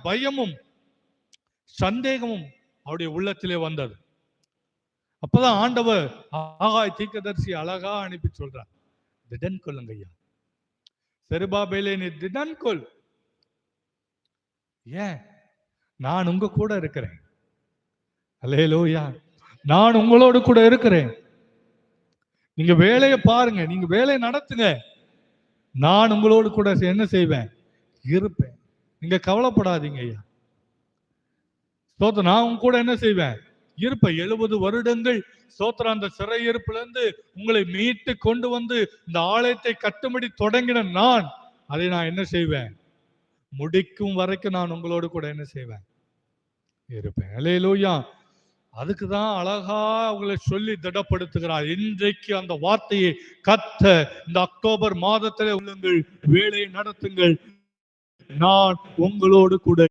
பயமும் சந்தேகமும் அவருடைய உள்ளத்திலே வந்தது. அப்பதான் ஆண்டவர் ஆகாய் தீர்க்கதரிசி அழகா அனுப்பி சொல்றார், திடன் கொள்ளுங்க ஐயா, செருபாபேலே நீ திடன் கொள். ஏன்? நான் உங்க கூட இருக்கிறேன். அல்லேலூயா. நான் உங்களோடு கூட இருக்கிறேன். நீங்க வேலையை பாருங்க, நீங்க வேலையை நடத்துங்க, நான் உங்களோடு கூட என்ன செய்வேன்? இருப்பேன். நீங்க கவலைப்படாதீங்க ஐயா. ஸ்தோத்திரம். நான் உங்க கூட என்ன செய்வேன்? இருப்பேன். 70 வருடங்கள் ஸ்தோத்திரம் அந்த சிறையிருப்புல இருந்து உங்களை மீட்டு கொண்டு வந்து இந்த ஆலயத்தை கட்டும்படி தொடங்கின நான் அதை நான் என்ன செய்வேன்? முடிக்கும் வரைக்கும் நான் உங்களோடு கூட என்ன செய்வேன்? இருப்பேன். அல்லேலூயா. அதுக்குதான் அழகா அவங்களை சொல்லி திடப்படுத்துகிறார். இன்றைக்கு அந்த வார்த்தையை கர்த்தர் இந்த அக்டோபர் மாதத்திலே உள்ளங்கள், வேலையை நடத்துங்கள், நான் உங்களோடு கூட